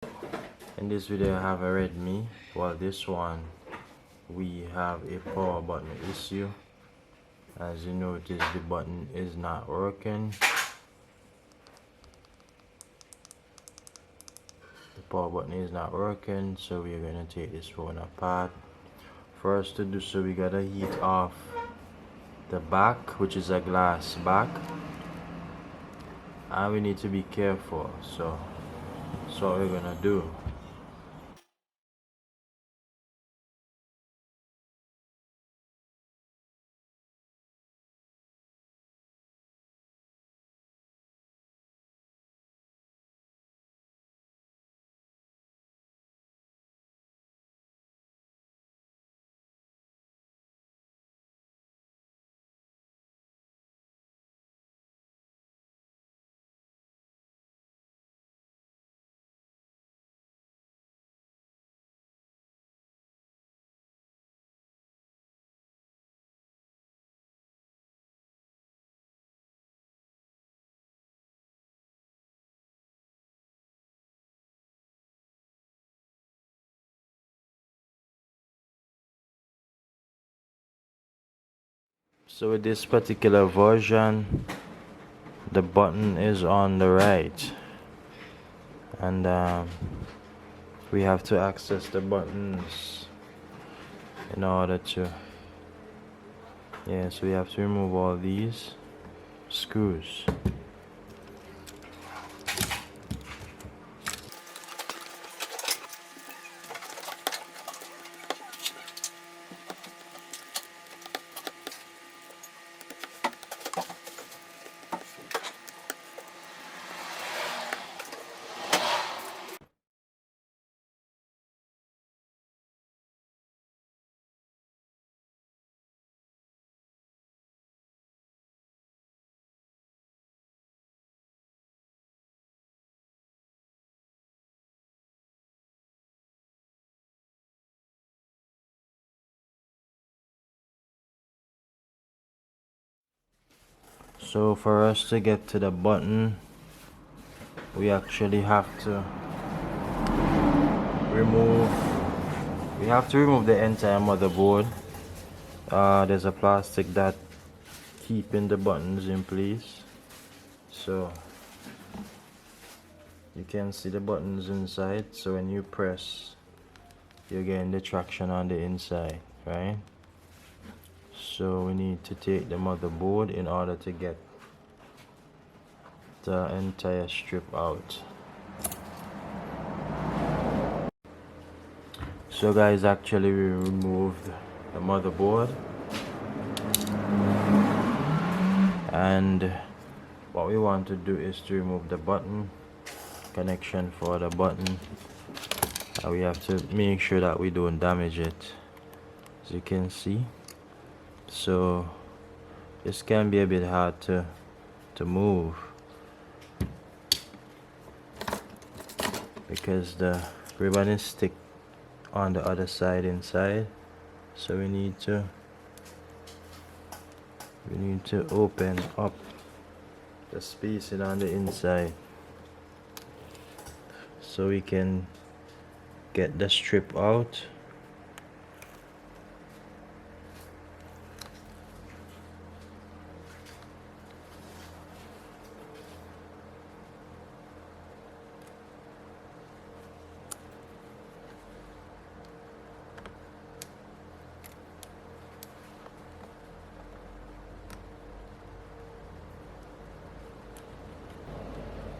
In this video I have a Redmi. Well, this one we have a power button issue. As you notice, the button is not working. The power button is not working, so we're going to take this phone apart. For us to do so, we gotta heat off the back, which is a glass back, and we need to be careful. So that's what we're gonna do. So with this particular version, the button is on the right, and we have to access the buttons in order to, so we have to remove all these screws. So for us to get to the button, we actually have to remove the entire motherboard. There's a plastic that keeping the buttons in place, so you can see the buttons inside. So when you press, you're getting the traction on the inside, right? So we need to take the motherboard in order to get the entire strip out. So guys, actually we removed the motherboard, and what we want to do is to remove the button connection for the button. We have to make sure that we don't damage it, as you can see. So this can be a bit hard to move because the ribbon is stick on the other side inside. So we need to open up the spacing on the inside so we can get the strip out.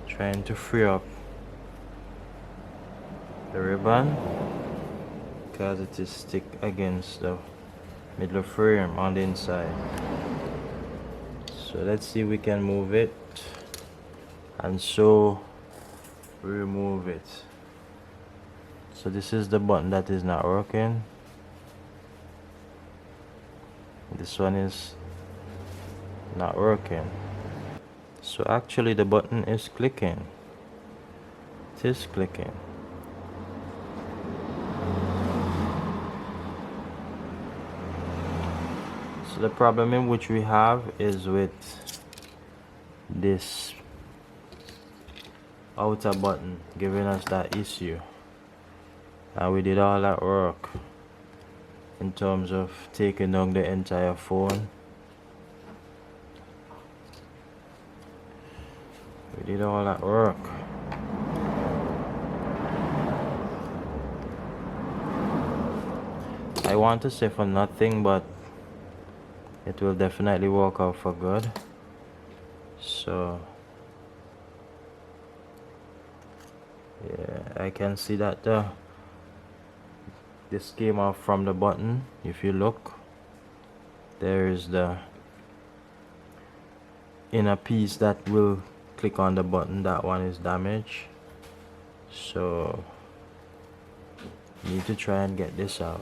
Trying to free up the ribbon because it is stick against the middle frame on the inside. So let's see if we can move it, and so we remove it. So this is the button that is not working. This one is not working. So actually the button is clicking. It is clicking. So the problem in which we have is with this outer button giving us that issue, and we did all that work in terms of taking down the entire phone. We did all that work. I want to say for nothing, but it will definitely work out for good. So yeah, I can see that this came off from the button. If you look, there is the inner piece that will click on the button. That one is damaged, so need to try and get this out.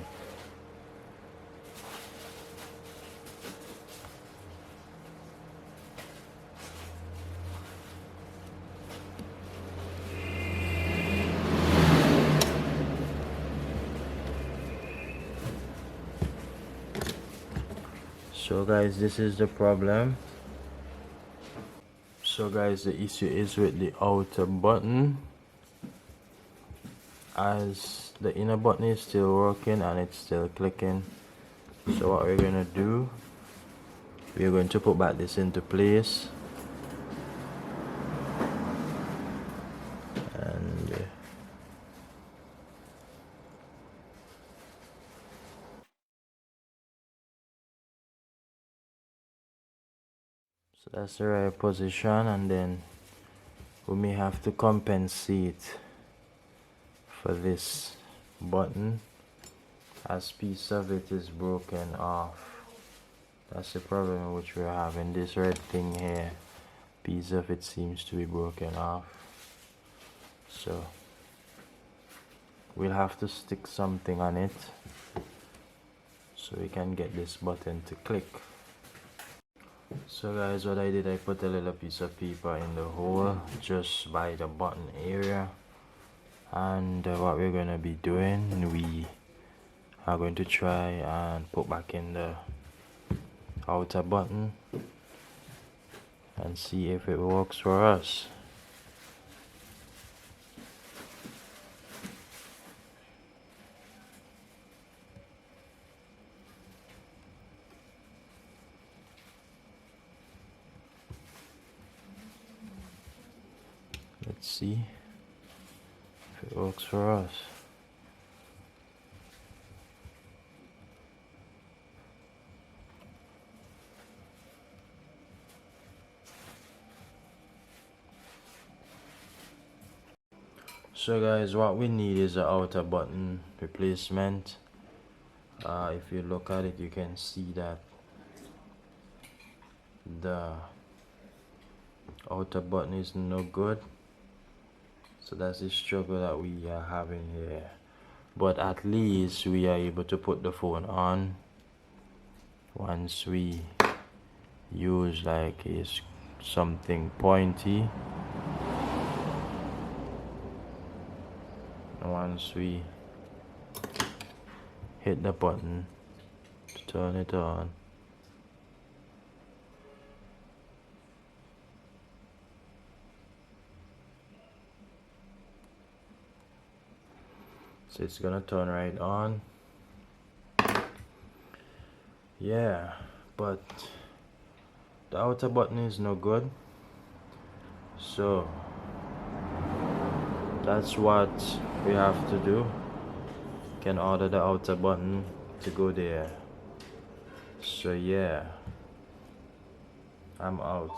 So guys, this is the problem. So guys, the issue is with the outer button, as the inner button is still working and it's still clicking. So what we're gonna do, we're going to put back this into place, and so that's the right position, and then we may have to compensate for this button as piece of it is broken off. That's the problem which we're having. This red thing here, piece of it seems to be broken off, so we'll have to stick something on it so we can get this button to click. So guys, what I did, I put a little piece of paper in the hole just by the button area, and what we're going to be doing, we are going to try and put back in the outer button and see if it works for us. Let's see if it works for us. So guys, what we need is an outer button replacement. If you look at it, you can see that the outer button is no good. So that's the struggle that we are having here, but at least we are able to put the phone on once we use like something pointy. Once we hit the button to turn it on, so it's gonna turn right on. Yeah, but the outer button is no good, so that's what we have to do. Can order the outer button to go there. So yeah, I'm out.